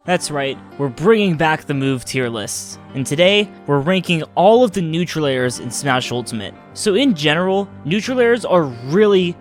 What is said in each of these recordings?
That's right, we're bringing back the move tier list, and today, we're ranking all of the neutral airs in Smash Ultimate. So in general, neutral airs are really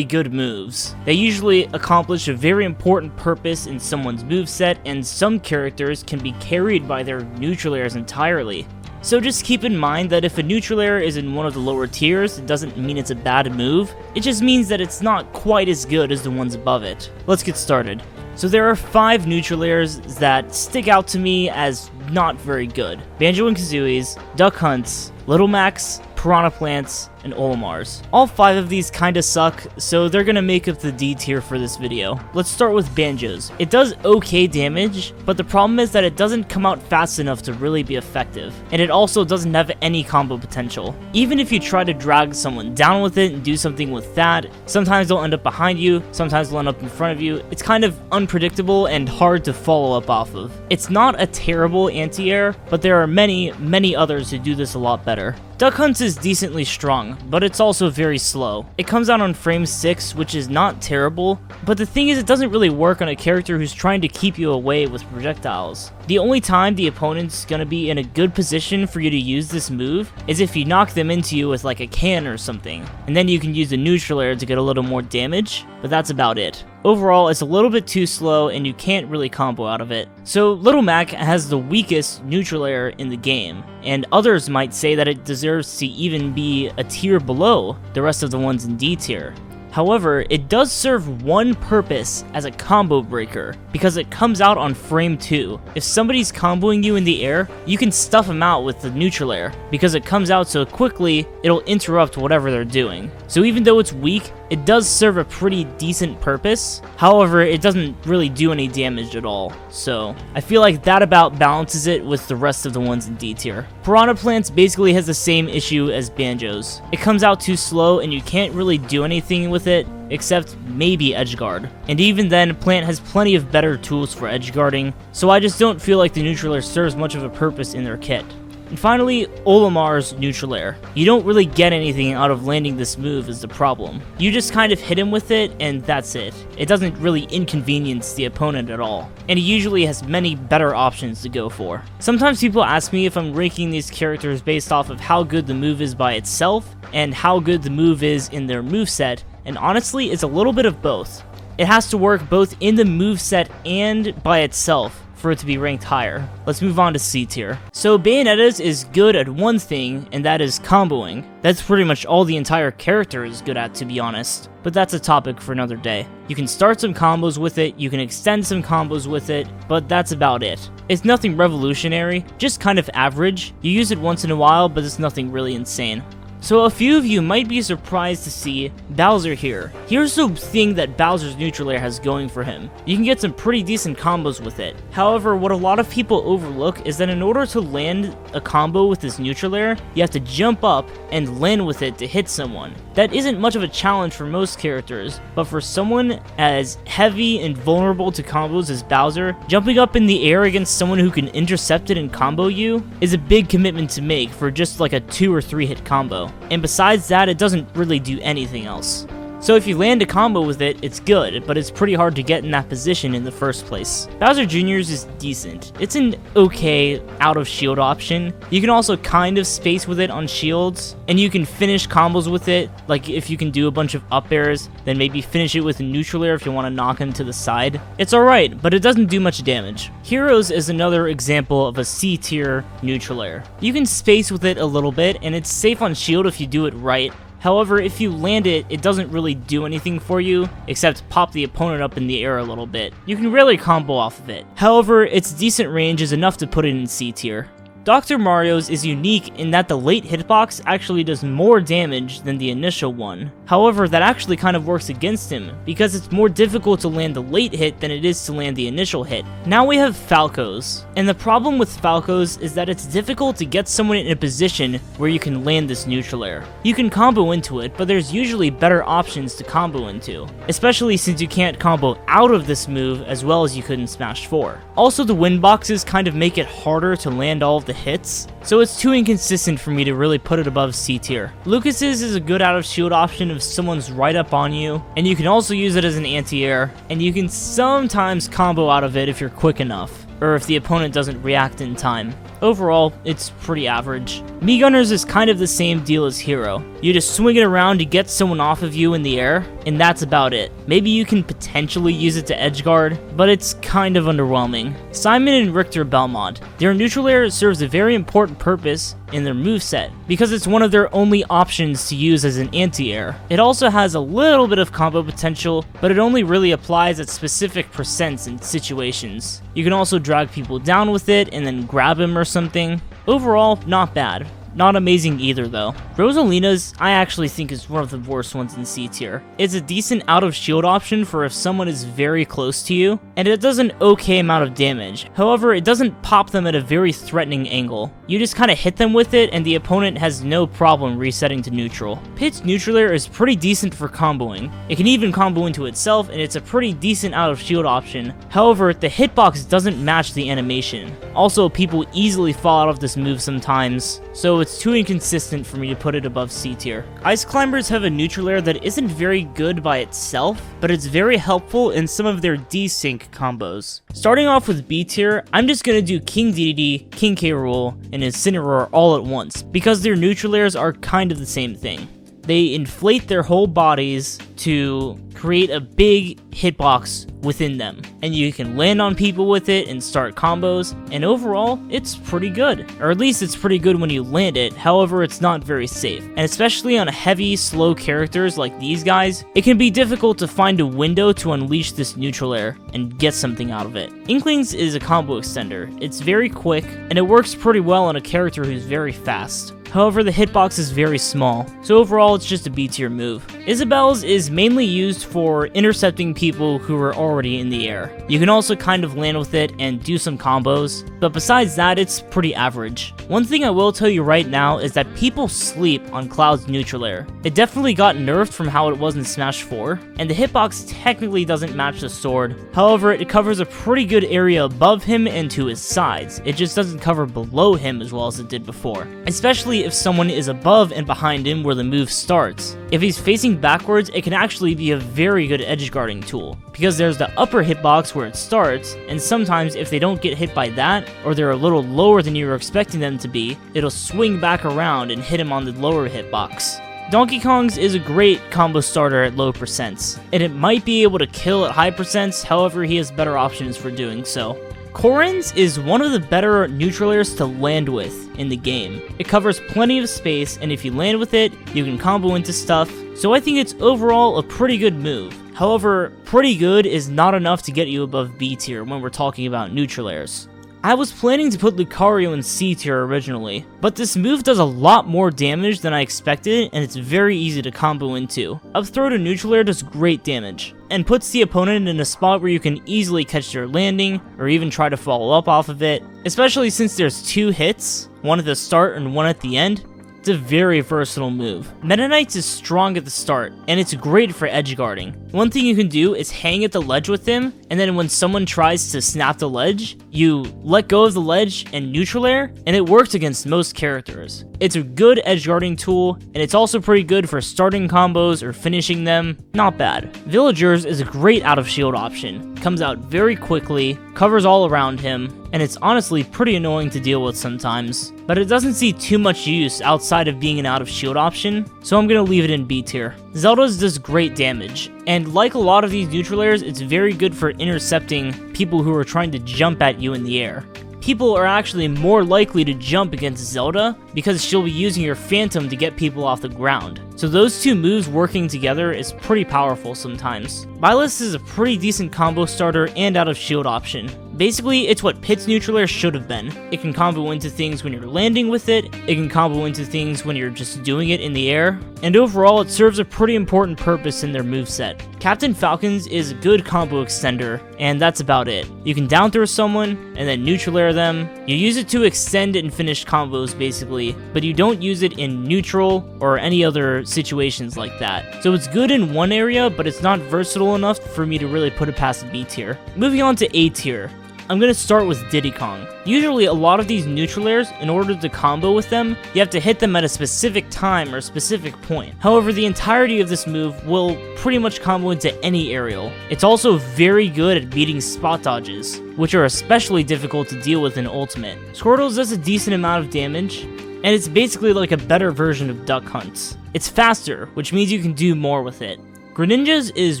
good moves. They usually accomplish a very important purpose in someone's moveset, and some characters can be carried by their neutral airs entirely. So just keep in mind that if a neutral air is in one of the lower tiers, it doesn't mean it's a bad move, it just means that it's not quite as good as the ones above it. Let's get started. So there are 5 neutral airs that stick out to me as not very good. Banjo and Kazooie's, Duck Hunt's, Little Mac's, Piranha Plants, and Olimar's. All 5 of these kinda suck, so they're gonna make up the D tier for this video. Let's start with Banjo's. It does okay damage, but the problem is that it doesn't come out fast enough to really be effective, and it also doesn't have any combo potential. Even if you try to drag someone down with it and do something with that, sometimes they'll end up behind you, sometimes they'll end up in front of you. It's kind of unpredictable and hard to follow up off of. It's not a terrible anti-air, but there are many others who do this a lot better. Duck Hunt is decently strong, but it's also very slow. It comes out on frame 6, which is not terrible, but the thing is it doesn't really work on a character who's trying to keep you away with projectiles. The only time the opponent's gonna be in a good position for you to use this move is if you knock them into you with like a can or something, and then you can use the neutral air to get a little more damage, but that's about it. Overall, it's a little bit too slow and you can't really combo out of it. So Little Mac has the weakest neutral air in the game, and others might say that it deserves to even be a tier below the rest of the ones in D tier. However, it does serve one purpose as a combo breaker, because it comes out on frame 2. If somebody's comboing you in the air, you can stuff them out with the neutral air, because it comes out so quickly, it'll interrupt whatever they're doing. So even though it's weak, it does serve a pretty decent purpose. However, it doesn't really do any damage at all. So I feel like that about balances it with the rest of the ones in D tier. Piranha Plants basically has the same issue as Banjo's. It comes out too slow and you can't really do anything with it, except maybe edgeguard. And even then, Plant has plenty of better tools for edgeguarding, so I just don't feel like the neutral air serves much of a purpose in their kit. And finally, Olimar's neutral air. You don't really get anything out of landing this move is the problem. You just kind of hit him with it, and that's it. It doesn't really inconvenience the opponent at all, and he usually has many better options to go for. Sometimes people ask me if I'm ranking these characters based off of how good the move is by itself, and how good the move is in their moveset, and honestly, it's a little bit of both. It has to work both in the moveset and by itself for it to be ranked higher. Let's move on to C tier. So Bayonetta's is good at one thing, and that is comboing. That's pretty much all the entire character is good at, to be honest. But that's a topic for another day. You can start some combos with it, you can extend some combos with it, but that's about it. It's nothing revolutionary, just kind of average. You use it once in a while, but it's nothing really insane. So a few of you might be surprised to see Bowser here. Here's the thing that Bowser's neutral air has going for him. You can get some pretty decent combos with it. However, what a lot of people overlook is that in order to land a combo with this neutral air, you have to jump up and land with it to hit someone. That isn't much of a challenge for most characters, but for someone as heavy and vulnerable to combos as Bowser, jumping up in the air against someone who can intercept it and combo you is a big commitment to make for just like a 2 or 3 hit combo. And besides that, it doesn't really do anything else. So if you land a combo with it, it's good, but it's pretty hard to get in that position in the first place. Bowser Jr.'s is decent. It's an okay out of shield option. You can also kind of space with it on shields, and you can finish combos with it, like if you can do a bunch of up airs, then maybe finish it with a neutral air if you want to knock him to the side. It's alright, but it doesn't do much damage. Heroes is another example of a C tier neutral air. You can space with it a little bit, and it's safe on shield if you do it right. However, if you land it, it doesn't really do anything for you, except pop the opponent up in the air a little bit. You can rarely combo off of it. However, its decent range is enough to put it in C tier. Dr. Mario's is unique in that the late hitbox actually does more damage than the initial one. However, that actually kind of works against him, because it's more difficult to land the late hit than it is to land the initial hit. Now we have Falcos, and the problem with Falcos is that it's difficult to get someone in a position where you can land this neutral air. You can combo into it, but there's usually better options to combo into, especially since you can't combo out of this move as well as you could in Smash 4. Also, the win boxes kind of make it harder to land all of the hits, so it's too inconsistent for me to really put it above C tier. Lucas's is a good out of shield option if someone's right up on you, and you can also use it as an anti-air, and you can sometimes combo out of it if you're quick enough. or if the opponent doesn't react in time. Overall, it's pretty average. Mii Gunners is kind of the same deal as Hero. You just swing it around to get someone off of you in the air, and that's about it. Maybe you can potentially use it to edgeguard, but it's kind of underwhelming. Simon and Richter Belmont. Their neutral air serves a very important purpose in their moveset, because it's one of their only options to use as an anti-air. It also has a little bit of combo potential, but it only really applies at specific percents and situations. You can also drag people down with it and then grab him or something. Overall, not bad. Not amazing either though. Rosalina's, I actually think, is one of the worst ones in C tier. It's a decent out of shield option for if someone is very close to you, and it does an okay amount of damage. However, it doesn't pop them at a very threatening angle. You just kind of hit them with it and the opponent has no problem resetting to neutral. Pit's neutral air is pretty decent for comboing. It can even combo into itself and it's a pretty decent out of shield option. However, the hitbox doesn't match the animation. Also, people easily fall out of this move sometimes, so it's too inconsistent for me to put it above C tier. Ice Climbers have a neutral air that isn't very good by itself, but it's very helpful in some of their desync combos. Starting off with B tier, I'm just gonna do King Dedede, King K. Rool, and Incineroar all at once, because their neutral airs are kind of the same thing. They inflate their whole bodies to create a big hitbox within them, and you can land on people with it and start combos, and overall, it's pretty good. Or at least it's pretty good when you land it, however, it's not very safe. And especially on heavy, slow characters like these guys, it can be difficult to find a window to unleash this neutral air and get something out of it. Inklings is a combo extender. It's very quick, and it works pretty well on a character who's very fast. However, the hitbox is very small, so overall it's just a B tier move. Isabelle's is mainly used for intercepting people who are already in the air. You can also kind of land with it and do some combos, but besides that, it's pretty average. One thing I will tell you right now is that people sleep on Cloud's neutral air. It definitely got nerfed from how it was in Smash 4, and the hitbox technically doesn't match the sword. However, it covers a pretty good area above him and to his sides. It just doesn't cover below him as well as it did before, especially if someone is above and behind him where the move starts. If he's facing backwards, it can actually be a very good edge guarding tool, because there's the upper hitbox where it starts, and sometimes if they don't get hit by that, or they're a little lower than you were expecting them to be, it'll swing back around and hit him on the lower hitbox. Donkey Kong's is a great combo starter at low percents, and it might be able to kill at high percents, however he has better options for doing so. Corrin's is one of the better neutral airs to land with in the game. It covers plenty of space, and if you land with it, you can combo into stuff, so I think it's overall a pretty good move. However, pretty good is not enough to get you above B tier when we're talking about neutral airs. I was planning to put Lucario in C tier originally, but this move does a lot more damage than I expected, and it's very easy to combo into. Up throw to neutral air does great damage, and puts the opponent in a spot where you can easily catch their landing, or even try to follow up off of it, especially since there's 2 hits, one at the start and one at the end. It's a very versatile move. Meta Knight's is strong at the start, and it's great for edge guarding. One thing you can do is hang at the ledge with him, and then when someone tries to snap the ledge, you let go of the ledge and neutral air, and it works against most characters. It's a good edge guarding tool, and it's also pretty good for starting combos or finishing them. Not bad. Villagers is a great out of shield option. Comes out very quickly, covers all around him, and it's honestly pretty annoying to deal with sometimes, but it doesn't see too much use outside of being an out of shield option, so I'm gonna leave it in B tier. Zelda's does great damage, and like a lot of these neutral airs, it's very good for intercepting people who are trying to jump at you in the air. People are actually more likely to jump against Zelda because she'll be using her Phantom to get people off the ground. So those two moves working together is pretty powerful sometimes. Byleth is a pretty decent combo starter and out of shield option. Basically, it's what Pit's neutral air should have been. It can combo into things when you're landing with it, it can combo into things when you're just doing it in the air, and overall it serves a pretty important purpose in their moveset. Captain Falcons is a good combo extender, and that's about it. You can down throw someone, and then neutral air them. You use it to extend and finish combos basically, but you don't use it in neutral or any other situations like that. So it's good in one area, but it's not versatile enough for me to really put it past B tier. Moving on to A tier. I'm going to start with Diddy Kong. Usually a lot of these neutral airs, in order to combo with them, you have to hit them at a specific time or specific point. However, the entirety of this move will pretty much combo into any aerial. It's also very good at beating spot dodges, which are especially difficult to deal with in Ultimate. Squirtles does a decent amount of damage, and it's basically like a better version of Duck Hunt. It's faster, which means you can do more with it. Greninja's is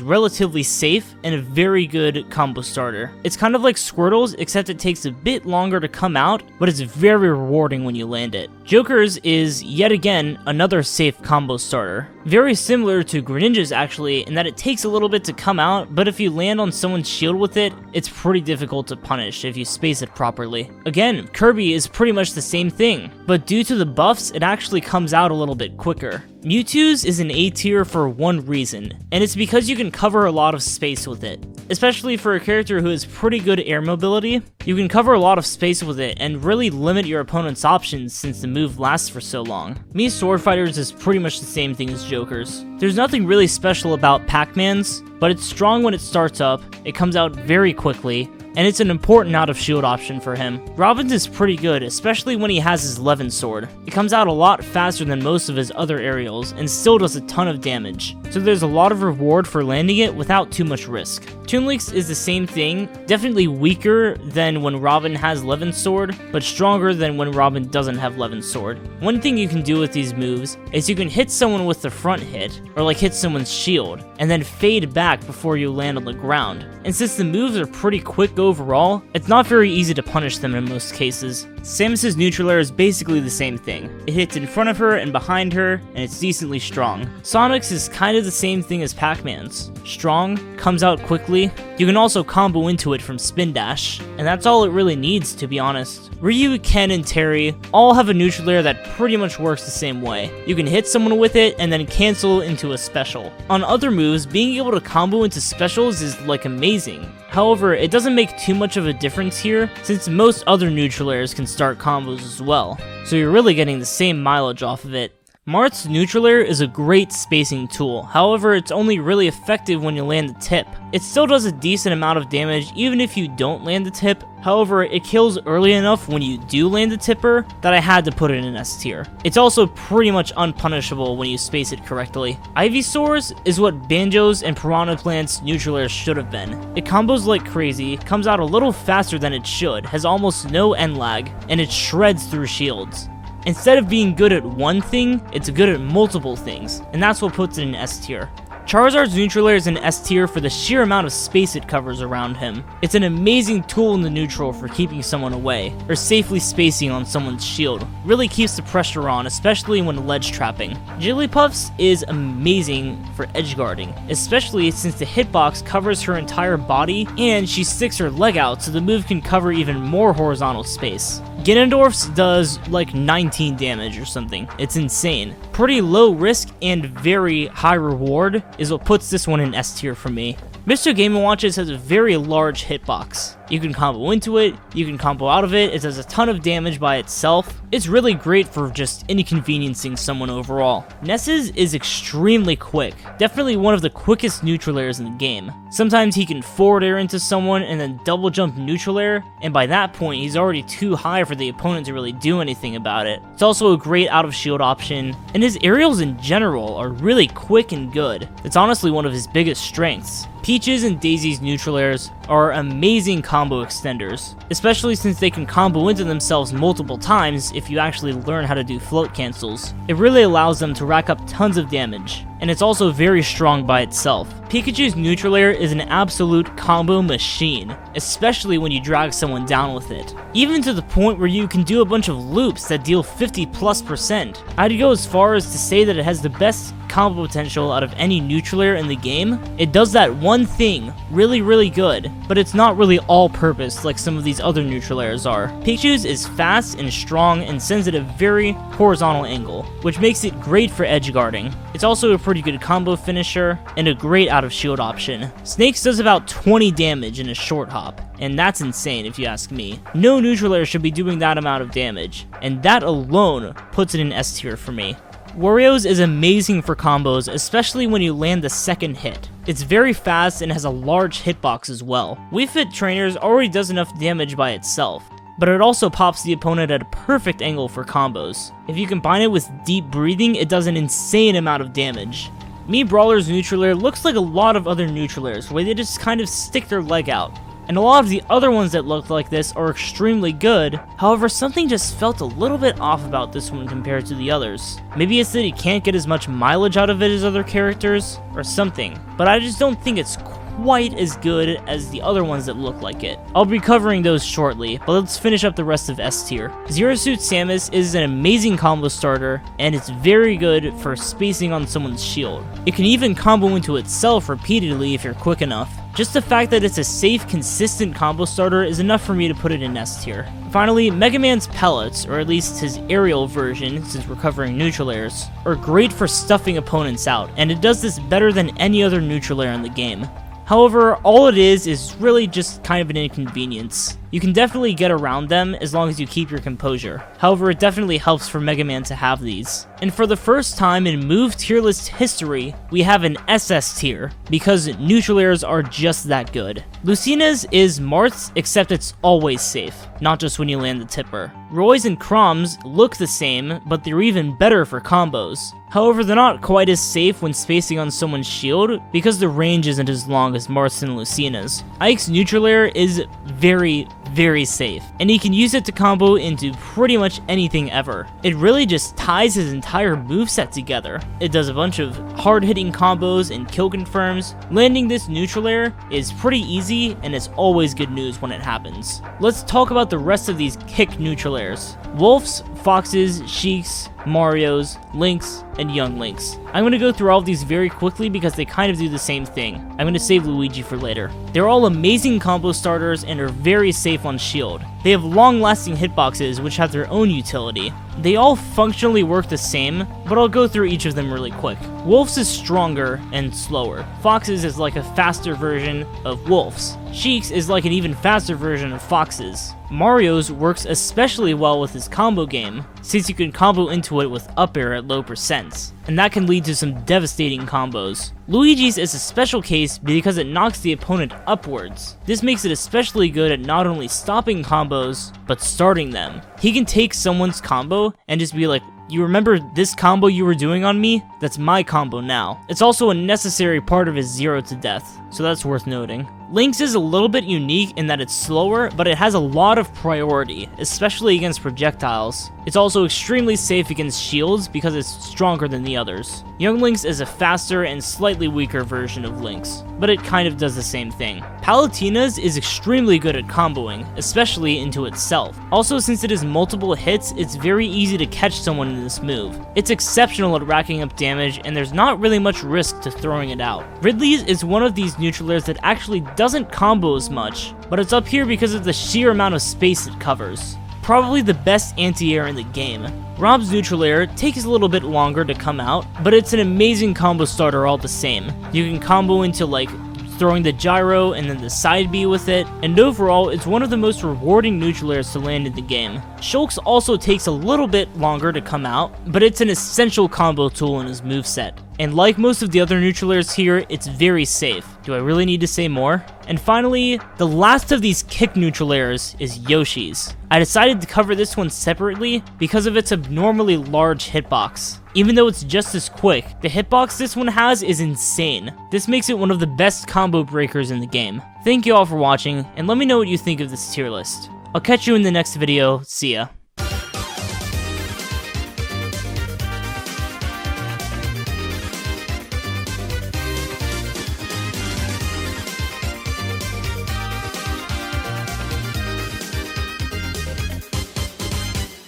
relatively safe and a very good combo starter. It's kind of like Squirtle's, except it takes a bit longer to come out, but it's very rewarding when you land it. Joker's is, yet again, another safe combo starter. Very similar to Greninja's actually, in that it takes a little bit to come out, but if you land on someone's shield with it, it's pretty difficult to punish if you space it properly. Again, Kirby is pretty much the same thing, but due to the buffs, it actually comes out a little bit quicker. Mewtwo's is an A tier for one reason, and it's because you can cover a lot of space with it. Especially for a character who has pretty good air mobility, you can cover a lot of space with it and really limit your opponent's options since the move lasts for so long. Mii's Sword Fighters is pretty much the same thing as Joker's. There's nothing really special about Pac-Man's, but it's strong when it starts up, it comes out very quickly, and it's an important out of shield option for him. Robin's is pretty good, especially when he has his Levin Sword. It comes out a lot faster than most of his other aerials, and still does a ton of damage, so there's a lot of reward for landing it without too much risk. Lynx is the same thing, definitely weaker than when Robin has Levin Sword, but stronger than when Robin doesn't have Levin Sword. One thing you can do with these moves is you can hit someone with the front hit, or like hit someone's shield, and then fade back before you land on the ground. And since the moves are pretty quick overall, it's not very easy to punish them in most cases. Samus's neutral air is basically the same thing. It hits in front of her and behind her, and it's decently strong. Sonic's is kind of the same thing as Pac-Man's. Strong, comes out quickly. You can also combo into it from Spin Dash, and that's all it really needs, to be honest. Ryu, Ken, and Terry all have a neutral air that pretty much works the same way. You can hit someone with it and then cancel into a special. On other moves, being able to combo into specials is like amazing. However, it doesn't make too much of a difference here, since most other neutral airs can start combos as well, so you're really getting the same mileage off of it. Marth's neutral air is a great spacing tool, however it's only really effective when you land the tip. It still does a decent amount of damage even if you don't land the tip, however it kills early enough when you do land the tipper that I had to put it in S tier. It's also pretty much unpunishable when you space it correctly. Ivysaurs is what Banjo's and Piranha Plant's neutral air should have been. It combos like crazy, comes out a little faster than it should, has almost no end lag, and it shreds through shields. Instead of being good at one thing, it's good at multiple things, and that's what puts it in S tier. Charizard's neutral air is an S tier for the sheer amount of space it covers around him. It's an amazing tool in the neutral for keeping someone away, or safely spacing on someone's shield. Really keeps the pressure on, especially when ledge trapping. Jigglypuff's is amazing for edge guarding, especially since the hitbox covers her entire body, and she sticks her leg out so the move can cover even more horizontal space. Ganondorf's does like 19 damage or something. It's insane. Pretty low risk and very high reward is what puts this one in S tier for me. Mr. Game & Watches has a very large hitbox. You can combo into it, you can combo out of it, it does a ton of damage by itself. It's really great for just inconveniencing someone overall. Nessus is extremely quick, definitely one of the quickest neutral airs in the game. Sometimes he can forward air into someone and then double jump neutral air, and by that point he's already too high for the opponent to really do anything about it. It's also a great out of shield option, and his aerials in general are really quick and good. It's honestly one of his biggest strengths. Peach's and Daisy's neutral airs are amazing combo extenders, especially since they can combo into themselves multiple times if you actually learn how to do float cancels. It really allows them to rack up tons of damage, and it's also very strong by itself. Pikachu's neutral air is an absolute combo machine, especially when you drag someone down with it. Even to the point where you can do a bunch of loops that deal 50+%. I'd go as far as to say that it has the best combo potential out of any neutral air in the game. It does that one thing really good, but it's not really all-purpose like some of these other neutral airs are. Pikachu's is fast and strong and sends at a very horizontal angle, which makes it great for edge guarding. It's also a pretty good combo finisher and a great out of shield option. Snake's does about 20 damage in a short hop, and that's insane if you ask me. No neutral air should be doing that amount of damage, and that alone puts it in S tier for me. Wario's is amazing for combos, especially when you land the second hit. It's very fast and has a large hitbox as well. Wii Fit Trainers already does enough damage by itself, but it also pops the opponent at a perfect angle for combos. If you combine it with deep breathing, it does an insane amount of damage. Mii Brawler's neutral air looks like a lot of other neutral airs, where they just kind of stick their leg out. And a lot of the other ones that look like this are extremely good. However, something just felt a little bit off about this one compared to the others. Maybe it's that he can't get as much mileage out of it as other characters, or something. But I just don't think it's quite as good as the other ones that look like it. I'll be covering those shortly, but let's finish up the rest of S tier. Zero Suit Samus is an amazing combo starter, and it's very good for spacing on someone's shield. It can even combo into itself repeatedly if you're quick enough. Just the fact that it's a safe, consistent combo starter is enough for me to put it in S tier. Finally, Mega Man's pellets, or at least his aerial version, since we're covering neutral airs, are great for stuffing opponents out, and it does this better than any other neutral air in the game. However, all it is really just kind of an inconvenience. You can definitely get around them as long as you keep your composure. However, it definitely helps for Mega Man to have these. And for the first time in Move tier list history, we have an SS tier, because neutral airs are just that good. Lucina's is Marth's, except it's always safe, not just when you land the tipper. Roy's and Crom's look the same, but they're even better for combos. However, they're not quite as safe when spacing on someone's shield, because the range isn't as long as Marth's and Lucina's. Ike's neutral air is very safe, and he can use it to combo into pretty much anything ever. It really just ties his entire moveset together. It does a bunch of hard-hitting combos and kill confirms. Landing this neutral air is pretty easy, and it's always good news when it happens. Let's talk about the rest of these kick neutral airs. Wolf's, Fox's, Sheik's, Mario's, Lynx, and Younglings. I'm going to go through all of these very quickly because they kind of do the same thing. I'm going to save Luigi for later. They're all amazing combo starters and are very safe on shield. They have long-lasting hitboxes which have their own utility. They all functionally work the same, but I'll go through each of them really quick. Wolf's is stronger and slower. Fox's is like a faster version of Wolf's. Sheik's is like an even faster version of Fox's. Mario's works especially well with his combo game, since you can combo into it with up air at low percents, and that can lead to some devastating combos. Luigi's is a special case because it knocks the opponent upwards. This makes it especially good at not only stopping combos, but starting them. He can take someone's combo and just be like, "You remember this combo you were doing on me? That's my combo now." It's also a necessary part of his 0 to death, so that's worth noting. Lynx is a little bit unique in that it's slower, but it has a lot of priority, especially against projectiles. It's also extremely safe against shields because it's stronger than the others. Younglings is a faster and slightly weaker version of Lynx, but it kind of does the same thing. Palutena's is extremely good at comboing, especially into itself. Also, since it has multiple hits, it's very easy to catch someone in this move. It's exceptional at racking up damage, and there's not really much risk to throwing it out. Ridley's is one of these neutral airs that actually doesn't combo as much, but it's up here because of the sheer amount of space it covers. Probably the best anti-air in the game. Rob's neutral air takes a little bit longer to come out, but it's an amazing combo starter all the same. You can combo into like throwing the gyro and then the side B with it, and overall it's one of the most rewarding neutral airs to land in the game. Shulk's also takes a little bit longer to come out, but it's an essential combo tool in his moveset. And like most of the other neutral airs here, it's very safe. Do I really need to say more? And finally, the last of these kick neutral airs is Yoshi's. I decided to cover this one separately because of its abnormally large hitbox. Even though it's just as quick, the hitbox this one has is insane. This makes it one of the best combo breakers in the game. Thank you all for watching, and let me know what you think of this tier list. I'll catch you in the next video. See ya.